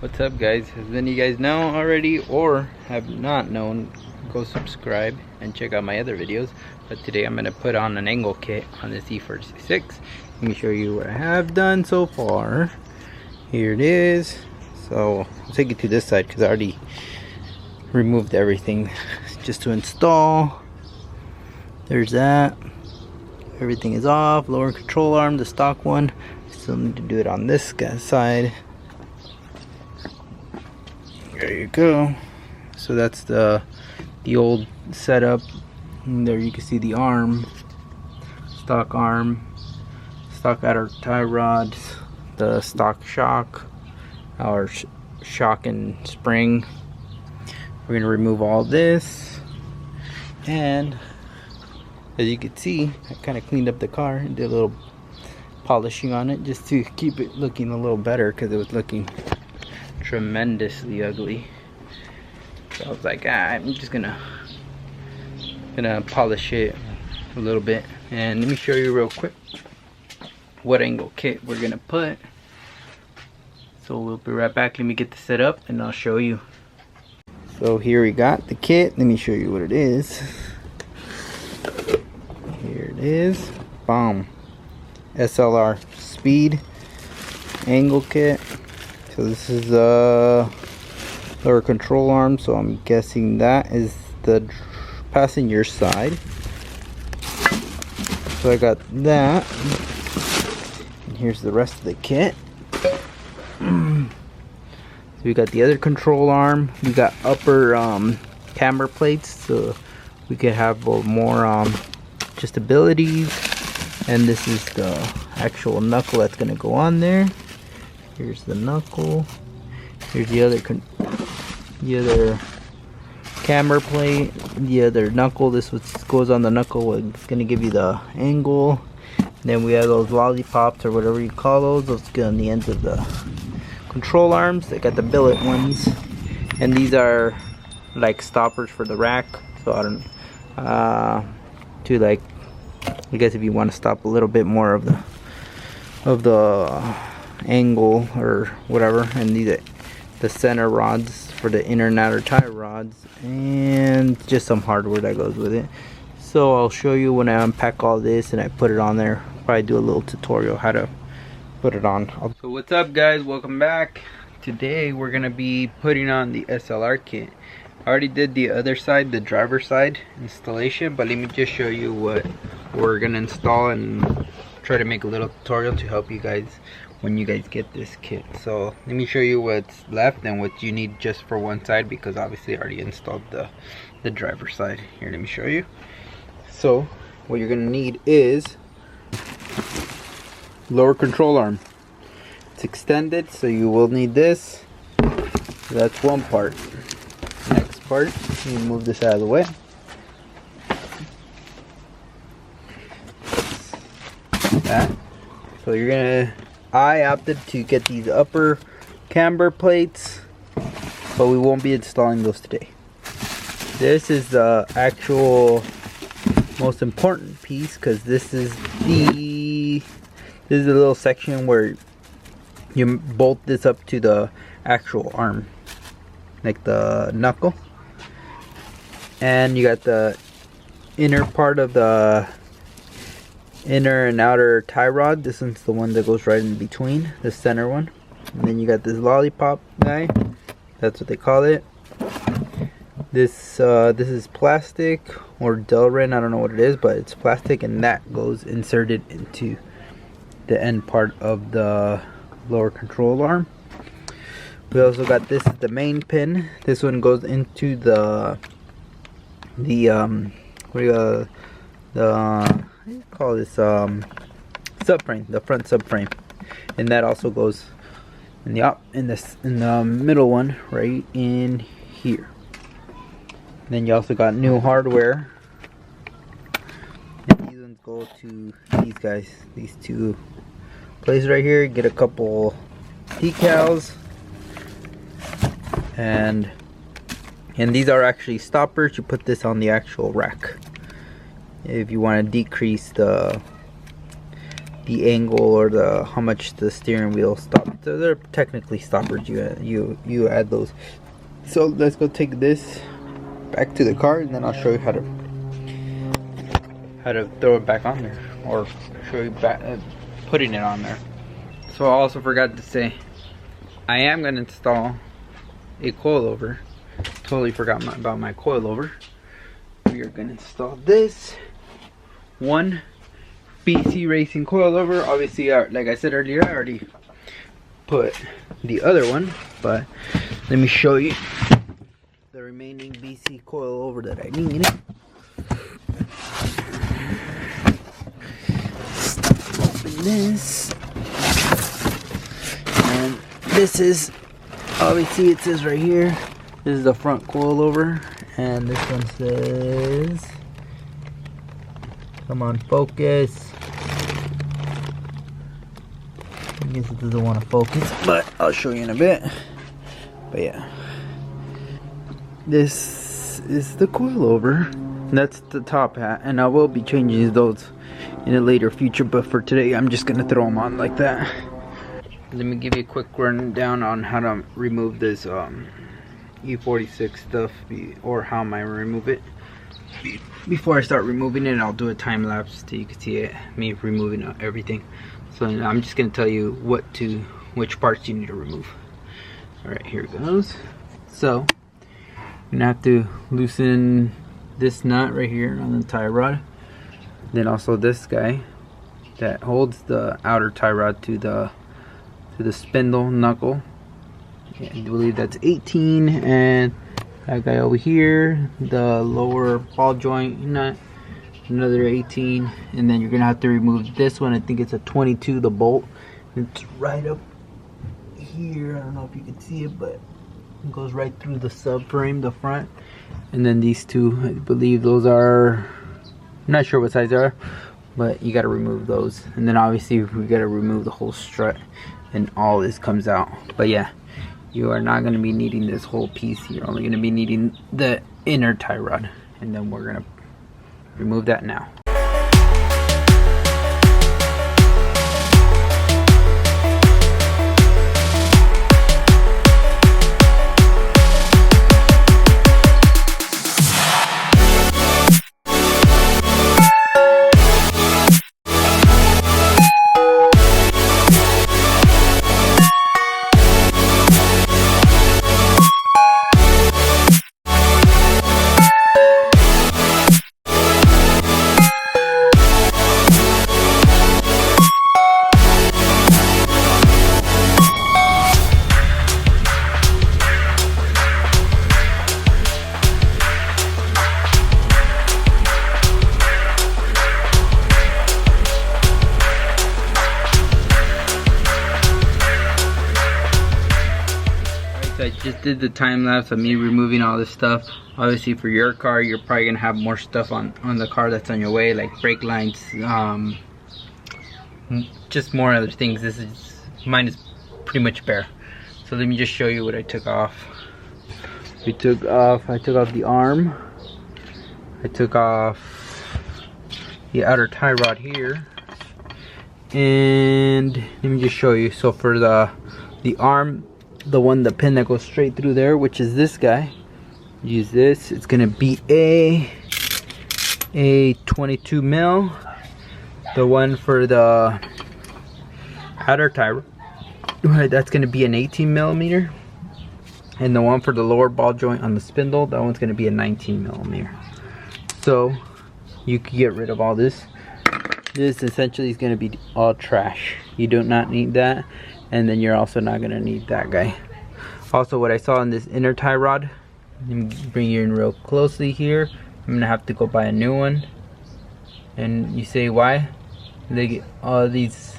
What's up, guys? As many of you guys know already or have not known, go subscribe and check out my other videos. But today I'm going to put on an angle kit on this E46. Let me show you what I have done so far. Here it is. So I'll take you to this side because I already removed everything just to install. There's that. Everything is off. Lower control arm, the stock one. Still need to do it on this guy's side. There you go. So that's the old setup. And there you can see the arm, stock outer tie rods, the stock shock, our shock and spring. We're gonna remove all this, and as you can see, I kind of cleaned up the car and did a little polishing on it just to keep it looking a little better because it was looking tremendously ugly. So I was like, I'm just gonna polish it a little bit. And let me show you real quick what angle kit we're gonna put. So we'll be right back. Let me get this set up and I'll show you. So here we got the kit. Let me show you what it is. Here it is. Boom. SLR speed angle kit. So this is the lower control arm, so I'm guessing that is the passenger side. So I got that, and here's the rest of the kit. So we got the other control arm. We got upper camber plates, so we could have more adjustabilities. And this is the actual knuckle that's gonna go on there. Here's the knuckle. Here's the other camber plate. The other knuckle. This goes on the knuckle. It's gonna give you the angle. And then we have those lollipops or whatever you call those. Those go on the ends of the control arms. They got the billet ones, and these are like stoppers for the rack. So I don't to like, I guess if you want to stop a little bit more of the angle or whatever. And these are the center rods for the inner and outer tie rods, and just some hardware that goes with it. So I'll show you when I unpack all this and I put it on there. Probably do a little tutorial how to put it on. So what's up, guys? Welcome back. Today we're gonna be putting on the SLR kit. I already did the other side, the driver side installation, but let me just show you what we're gonna install and try to make a little tutorial to help you guys when you guys get this kit. So let me show you what's left and what you need just for one side, because obviously I already installed the driver side. Here, let me show you. So what you're gonna need is lower control arm. It's extended, so you will need this. So that's one part. Next part, let me move this out of the way. That. So you're gonna, I opted to get these upper camber plates, but we won't be installing those today. This is the actual most important piece, because this is the little section where you bolt this up to the actual arm, like the knuckle. And you got the inner part of the inner and outer tie rod. This one's the one that goes right in between, the center one. And then you got this lollipop guy, that's what they call it. This is plastic or Delrin, I don't know what it is, but it's plastic, and that goes inserted into the end part of the lower control arm. We also got, this is the main pin. This one goes into the what do you call this, subframe, the front subframe, and that also goes in the middle one right in here. And then you also got new hardware, and these ones go to these guys, these two places right here. Get a couple decals, and these are actually stoppers. You put this on the actual rack if you want to decrease the the angle or the how much the steering wheel stops. So they're technically stoppers. You add those. So let's go take this back to the car, and then I'll show you how to throw it back on there, or show you back putting it on there. So I also forgot to say, I am going to install a coilover. Totally forgot about my coilover. We are going to install this one BC Racing coilover. Obviously, like I said earlier, I already put the other one, but let me show you the remaining BC coilover that I need. Open this, and this is, obviously it says right here, this is the front coilover, and this one says, come on, focus. I guess it doesn't want to focus, but I'll show you in a bit. But yeah, this is the coilover. That's the top hat, and I will be changing those in a later future, but for today I'm just gonna throw them on like that. Let me give you a quick rundown on how to remove this E46 stuff, or how I remove it. Before I start removing it, I'll do a time lapse so you can see it, me removing everything. So I'm just gonna tell you which parts you need to remove. Alright, here it goes. So you're gonna have to loosen this nut right here on the tie rod. Then also this guy that holds the outer tie rod to the spindle knuckle. Yeah, I believe that's 18, and that guy over here, the lower ball joint nut, another 18, and then you're gonna have to remove this one. I think it's a 22, the bolt. It's right up here. I don't know if you can see it, but it goes right through the subframe, the front. And then these two, I believe those are, I'm not sure what size they are, but you got to remove those. And then obviously we got to remove the whole strut, and all this comes out. But yeah, you are not going to be needing this whole piece. You're only going to be needing the inner tie rod, and then we're going to remove that now. I just did the time lapse of me removing all this stuff. Obviously for your car, you're probably gonna have more stuff on the car that's on your way, like brake lines, just more other things. Mine is pretty much bare. So let me just show you what I took off. I took off the arm. I took off the outer tie rod here. And let me just show you. So for the arm, the pin that goes straight through there, which is this guy, use this. It's gonna be a 22 mil. The one for the outer tie rod, that's gonna be an 18 millimeter, and the one for the lower ball joint on the spindle, that one's gonna be a 19 millimeter. So you can get rid of all this. This essentially is gonna be all trash. You do not need that. And then you're also not gonna need that guy. Also, what I saw in this inner tie rod, let me bring you in real closely here. I'm gonna have to go buy a new one. And you say why? All these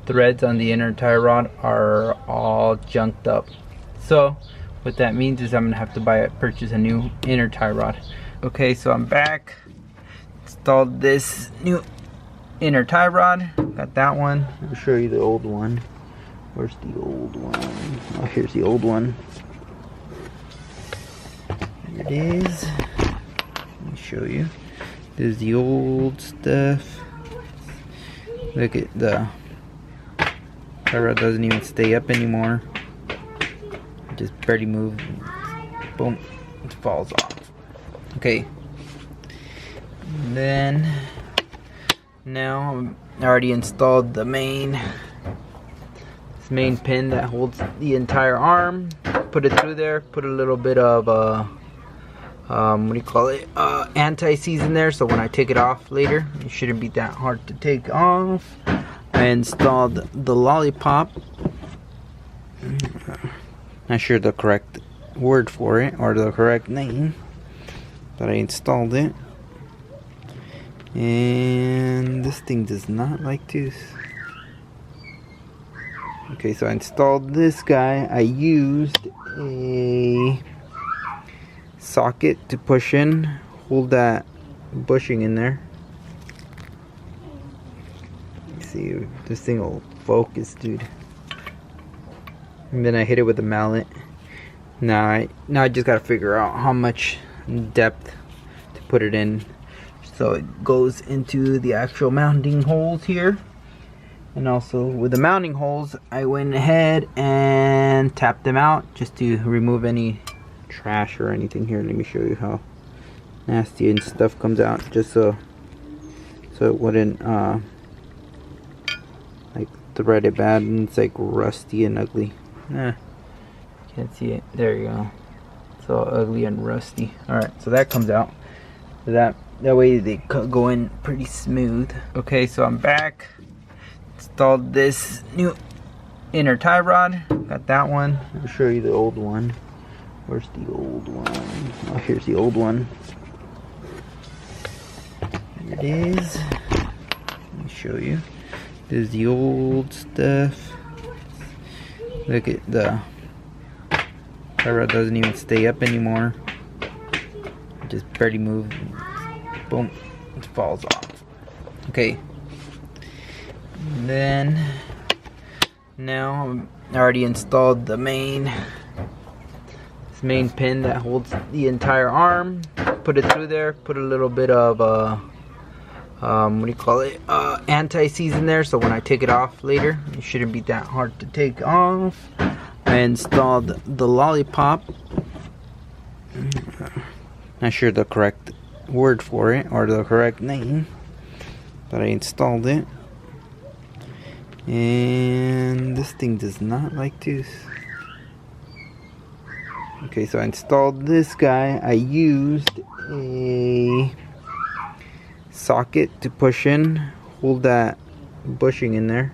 threads on the inner tie rod are all junked up. So what that means is I'm gonna have to purchase a new inner tie rod. Okay, so I'm back. Installed this new inner tie rod. Got that one. I'll show you the old one. Where's the old one? Oh, here's the old one. Here it is. Let me show you. This is the old stuff. Look at the rod doesn't even stay up anymore. It just barely moves. Boom, it falls off. Okay. And then now I already installed the main pin that holds the entire arm. Put it through there. Put a little bit of what do you call it? Anti-seize in there, so when I take it off later, it shouldn't be that hard to take off. I installed the lollipop. Not sure the correct word for it or the correct name, but I installed it. And this thing does not like to. Okay, so I installed this guy. I used a socket to push in, hold that bushing in there. See if this thing will focus, dude. And then I hit it with a mallet. Now I just gotta figure out how much depth to put it in, so it goes into the actual mounting holes here. And also with the mounting holes, I went ahead and tapped them out just to remove any trash or anything. Here, let me show you how nasty and stuff comes out, just so it wouldn't like thread it bad and it's like rusty and ugly. Can't see it. There you go. It's all ugly and rusty. Alright, so that comes out. That way they go in pretty smooth. Okay, so I'm back. Installed this new inner tie rod. Got that one. I'll show you the old one. Where's the old one? Oh, here's the old one. Here it is. Let me show you. This is the old stuff. Look at the rod doesn't even stay up anymore. It just barely moves. Boom, it falls off. Okay. And then now I already installed the main pin that holds the entire arm. Put it through there. Put a little bit of what do you call it? Anti-seize in there, so when I take it off later, it shouldn't be that hard to take off. I installed the lollipop. Not sure the correct word for it or the correct name, but I installed it. And this thing does not like to. Okay, so I installed this guy. I used a socket to push in, hold that bushing in there.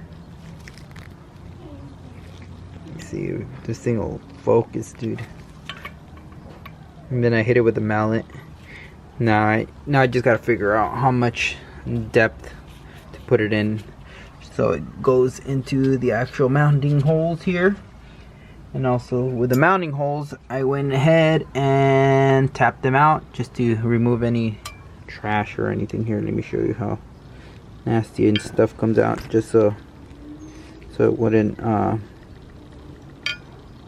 See if this thing will focus, dude. And then I hit it with a mallet. Now I just gotta figure out how much depth to put it in, so it goes into the actual mounting holes here. And also with the mounting holes, I went ahead and tapped them out just to remove any trash or anything. Here, let me show you how nasty and stuff comes out, just so it wouldn't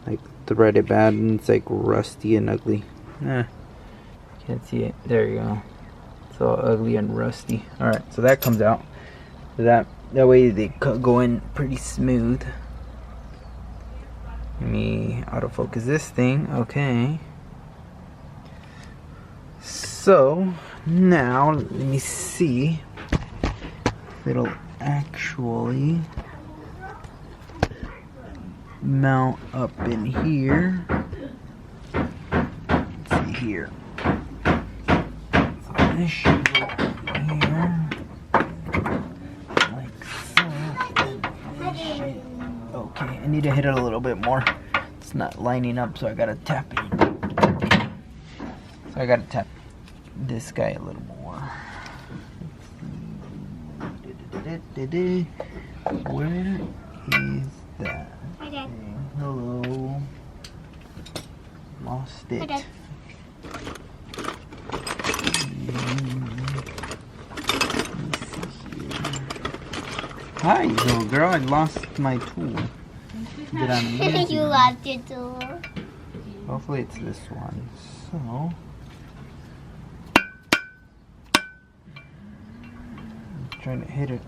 like thread it bad and it's like rusty and ugly. Can't see it. There you go. It's all ugly and rusty. Alright, so that comes out. That way they go in pretty smooth. Let me autofocus this thing. Okay. So now let me see if it'll actually mount up in here. Let's see here. So this should go here like so. And this should, okay, I need to hit it a little bit more. It's not lining up, so I gotta tap it. So I gotta tap this guy a little more. Where is that? Hello. Lost it. Hi, little girl. I lost my tool. That I'm using. You lost your tool. Hopefully it's this one. So I'm trying to hit it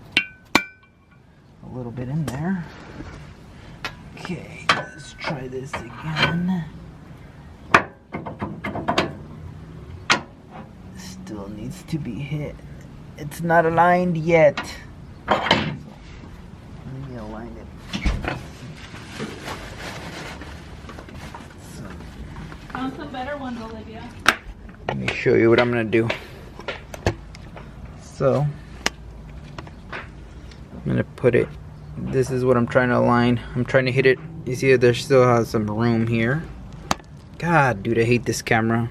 a little bit in there. Okay, let's try this again. Still needs to be hit. It's not aligned yet. Let me align it. Found some better ones, Olivia. Let me show you what I'm gonna do. So I'm gonna put it, this is what I'm trying to align. I'm trying to hit it. You see there still has some room here. God, dude, I hate this camera.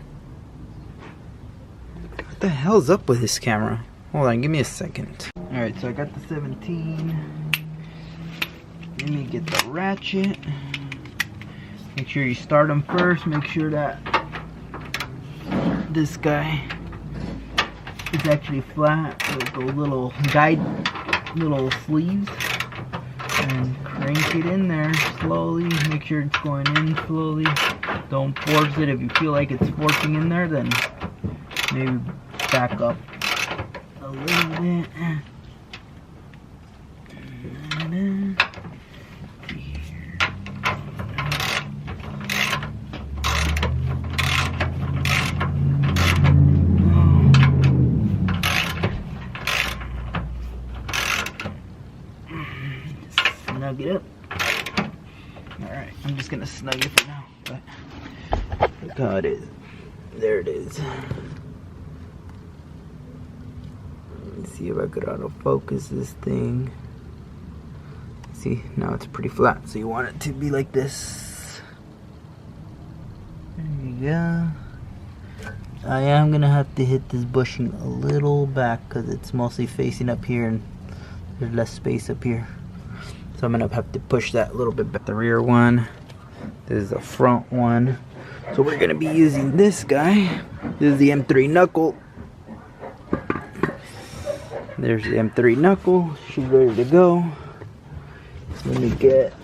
What the hell's up with this camera? Hold on, give me a second. Alright, so I got the 17. Let me get the ratchet. Make sure you start them first. Make sure that this guy is actually flat. So the little guide, little sleeves. And crank it in there slowly. Make sure it's going in slowly. Don't force it. If you feel like it's forcing in there, then maybe back up a little bit. Snug it up. Alright, I'm just gonna snug it for now. But look how it is. There it is. Let's see if I could autofocus this thing. See, now it's pretty flat, so you want it to be like this. There you go. I am gonna have to hit this bushing a little back because it's mostly facing up here and there's less space up here. So I'm gonna have to push that a little bit back. The rear one. This is the front one. So we're gonna be using this guy. This is the M3 Knuckle. There's the M3 Knuckle. She's ready to go. Let me get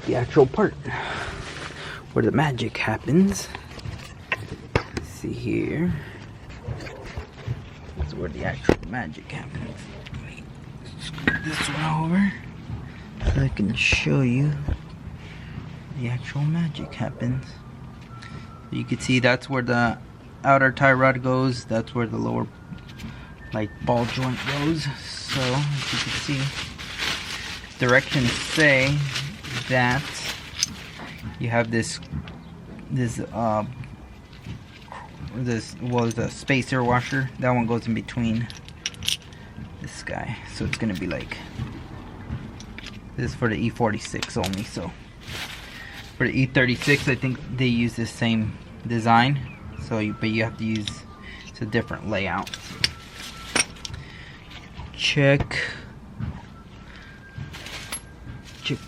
the actual part where the magic happens. Let's see here. That's where the actual magic happens. Screw this one over so I can show you the actual magic happens. You can see that's where the outer tie rod goes. That's where the lower like ball joint goes. So as you can see, directions say that you have this was a spacer washer. That one goes in between this guy. So it's gonna be like this is for the E46 only. So for the E36, I think they use the same design. So but you have to use, it's a different layout. Check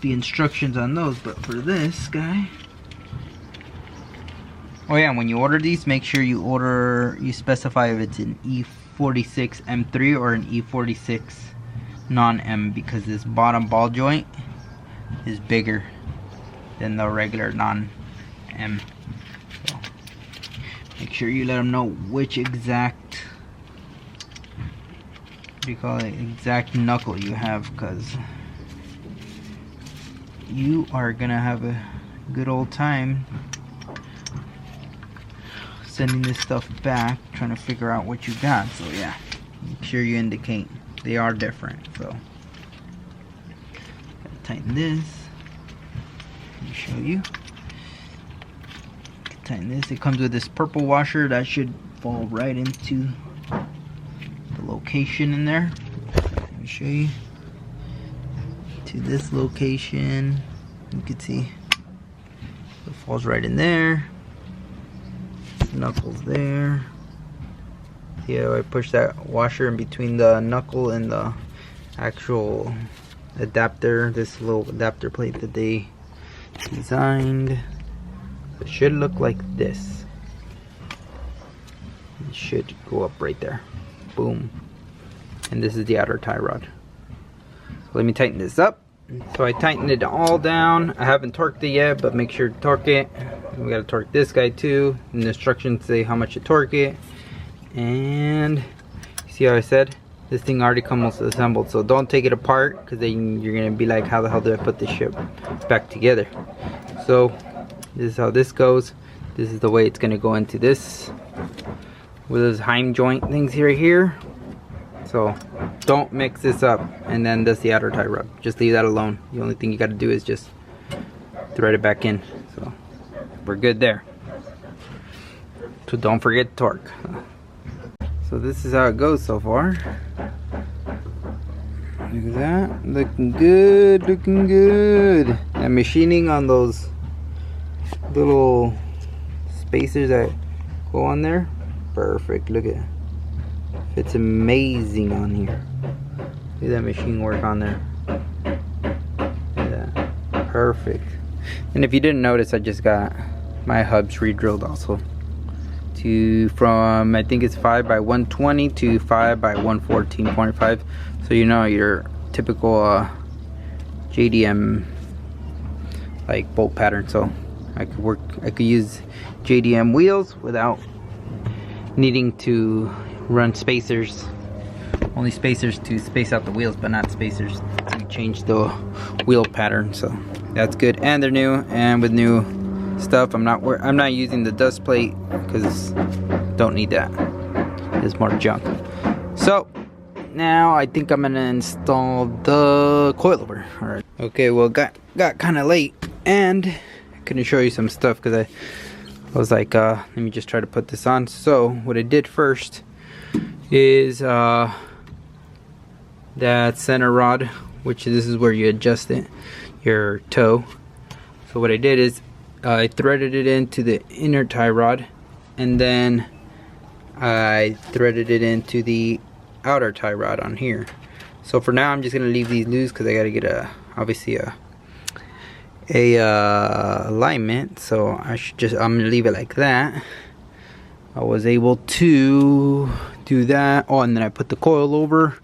the instructions on those, but for this guy, oh yeah, when you order these, make sure you specify if it's an E46 M3 or an E46 non-M, because this bottom ball joint is bigger than the regular non-M. So make sure you let them know which exact, what do you call it, exact knuckle you have, because you are gonna have a good old time sending this stuff back, trying to figure out what you got. So yeah, make sure you indicate they are different. So gotta tighten this. Let me show you. Tighten this. It comes with this purple washer that should fall right into the location in there. Let me show you. To this location, you can see it falls right in there. Knuckles there. See how I push that washer in between the knuckle and the actual adapter, this little adapter plate that they designed. It should look like this. It should go up right there. Boom. And this is the outer tie rod. So let me tighten this up. So I tightened it all down. I haven't torqued it yet, but make sure to torque it. We gotta torque this guy too. And the instructions say how much to torque it. And you see how I said This thing already comes assembled, so don't take it apart, because then you're gonna be like, how the hell did I put this shit back together? So this is how this goes. This is the way it's gonna go into this with those heim joint things here. So don't mix this up and then that's the outer tie rod. Just leave that alone. The only thing you got to do is just thread it back in. So we're good there. So don't forget torque. So this is how it goes so far. Look at that. Looking good, looking good. And machining on those little spacers that go on there. Perfect. Look at it. Fits amazing on here. Look at that machine work on there. Look at that. Perfect. And if you didn't notice, I just got my hubs re-drilled also. From I think it's 5x120 to 5x114.5. So you know your typical JDM like bolt pattern. So I could use JDM wheels without needing to run spacers. Only spacers to space out the wheels, but not spacers to change the wheel pattern. So that's good, and they're new, and with new stuff, I'm not using the dust plate because don't need that. It's more junk. So now I think I'm gonna install the coilover. All right. Okay. Well, got kind of late, and I couldn't show you some stuff because I was like, let me just try to put this on. So what I did first is that center rod, which this is where you adjust it, your toe. So what I did is I threaded it into the inner tie rod, and then I threaded it into the outer tie rod on here. So for now I'm just gonna leave these loose because I gotta get obviously a alignment. So I'm gonna leave it like that. I was able to do that. Oh, and then I put the coil over.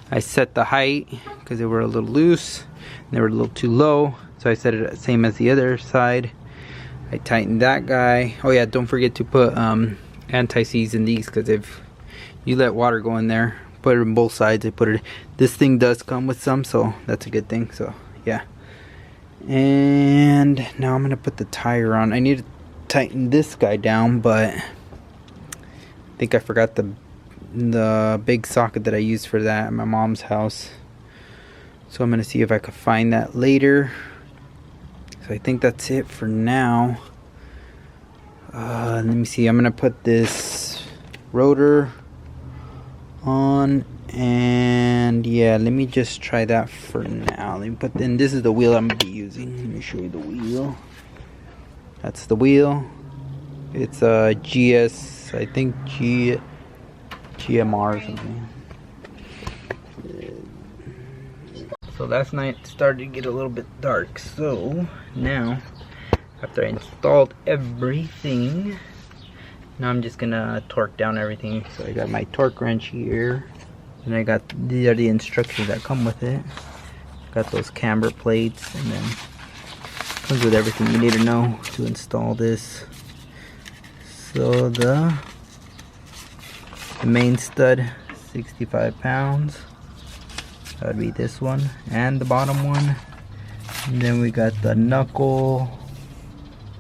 I set the height because they were a little loose and they were a little too low, so I set it the same as the other side. I tightened that guy. Oh yeah, don't forget to put anti-seize in these, because if you let water go in there, put it on both sides. I put it. This thing does come with some, so that's a good thing. So yeah. And now I'm gonna put the tire on. I need to tighten this guy down, but I think I forgot the big socket that I used for that at my mom's house. So I'm gonna see if I could find that later. So I think that's it for now. Let me see. I'm gonna put this rotor on, and yeah, let me just try that for now. Let me put in. This is the wheel I'm gonna be using. Let me show you the wheel. That's the wheel. It's a GS, I think GMR or something. So last night it started to get a little bit dark. So now, after I installed everything, now I'm just gonna torque down everything. So I got my torque wrench here, and I got these are the instructions that come with it. Got those camber plates, and then comes with everything you need to know to install this. So the main stud, 65 pounds. That would be this one, and the bottom one. And then we got the knuckle.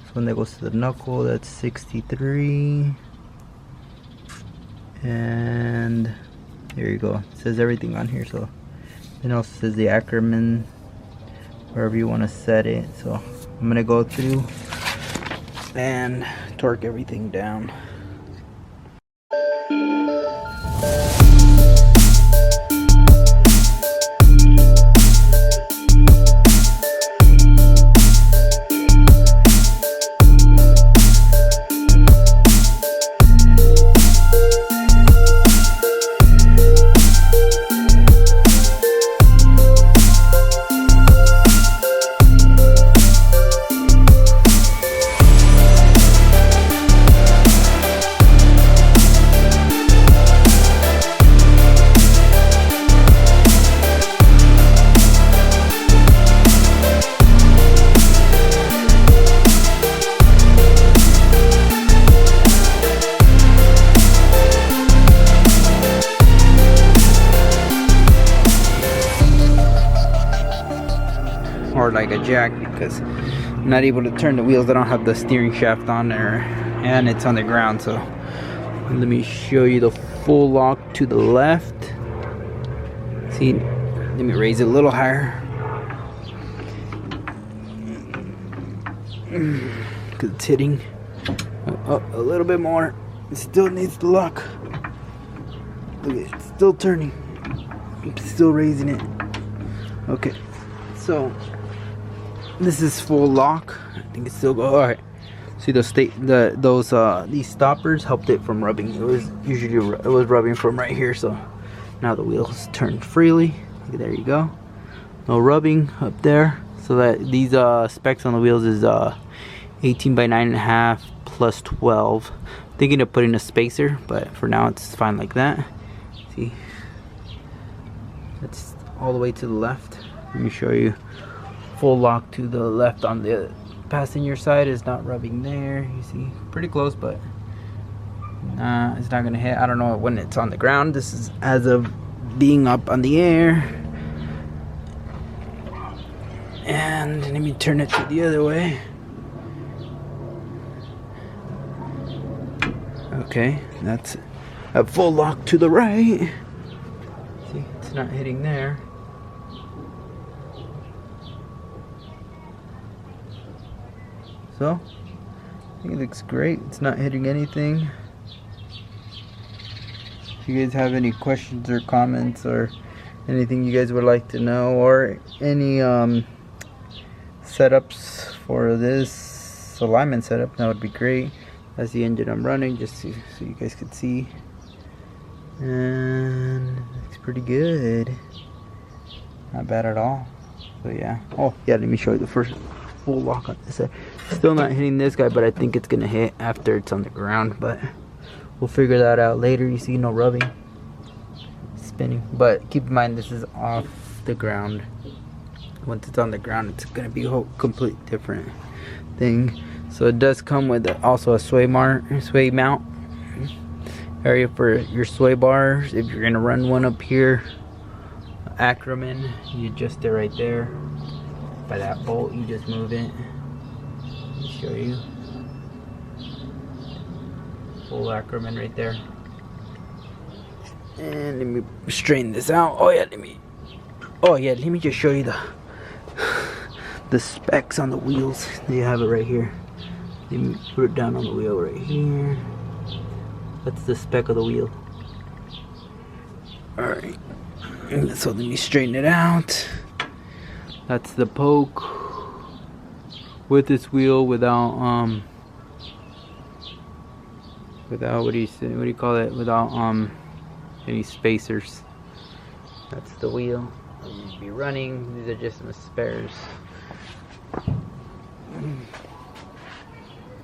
This one that goes to the knuckle, that's 63. And there you go. It says everything on here. So then also says the acronym, wherever you want to set it. So I'm gonna go through and torque everything down. a jack because I'm not able to turn the wheels. I don't have the steering shaft on there, and it's on the ground. So let me show you the full lock to the left. See, let me raise it a little higher because it's hitting. Oh, a little bit more. It still needs the lock. Look, it's still turning. I'm still raising it. Okay, so this is full lock. I think it's still go. All right. See these stoppers helped it from rubbing. It was rubbing from right here. So now the wheels turn freely. There you go. No rubbing up there. So that these specs on the wheels is 18 by 9.5 plus 12. Thinking of putting a spacer, but for now it's fine like that. See, that's all the way to the left. Let me show you. Full lock to the left on the passenger side is not rubbing there. You see, pretty close, but it's not gonna hit. I don't know when it's on the ground. This is as of being up on the air. And let me turn it to the other way. Okay, that's a full lock to the right. See, it's not hitting there. So, I think it looks great. It's not hitting anything. If you guys have any questions or comments or anything you guys would like to know, or any setups for this alignment setup, that would be great. That's the engine I'm running, just so you guys could see. And it looks pretty good. Not bad at all. So yeah. Oh yeah, let me show you the first full lock on this side. Still not hitting this guy, but I think it's gonna hit after it's on the ground. But we'll figure that out later. You see no rubbing. Spinning. But keep in mind this is off the ground. Once it's on the ground, it's gonna be a whole complete different thing. So it does come with also a sway mount area for your sway bars. If you're gonna run one up here, Ackerman, you adjust it right there. By that bolt, you just move it. Let me show you. Full Ackerman right there. And let me straighten this out. Oh yeah, let me just show you the specs on the wheels. You have it right here. Let me put it down on the wheel right here. That's the spec of the wheel. Alright. So let me straighten it out. That's the poke with this wheel without what do you call it? Without any spacers. That's the wheel. You'd be running. These are just my spares.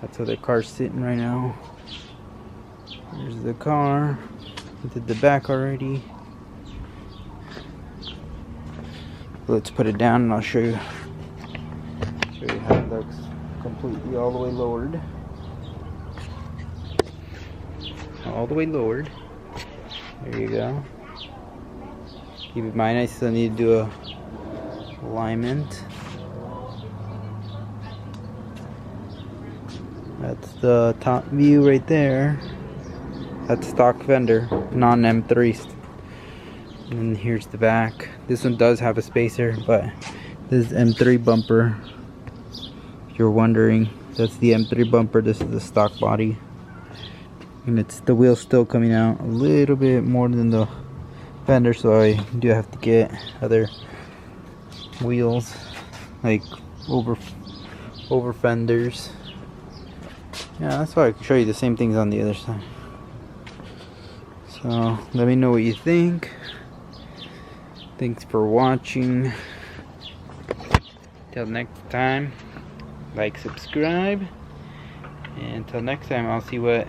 That's how the car's sitting right now. There's the car. I did the back already. Let's put it down and I'll show you how it looks completely all the way lowered. All the way lowered. There you go. Keep in mind I still need to do a alignment. That's the top view right there. That's stock fender, non-M3. And here's the back. This one does have a spacer, but this is M3 bumper. If you're wondering, that's the M3 bumper. This is the stock body. And it's the wheel's still coming out a little bit more than the fender, so I do have to get other wheels, like over fenders. Yeah, that's why I can show you the same things on the other side. So let me know what you think. Thanks for watching. Till next time, like, subscribe, and until next time, I'll see what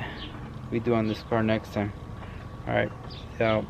we do on this car next time. Alright, so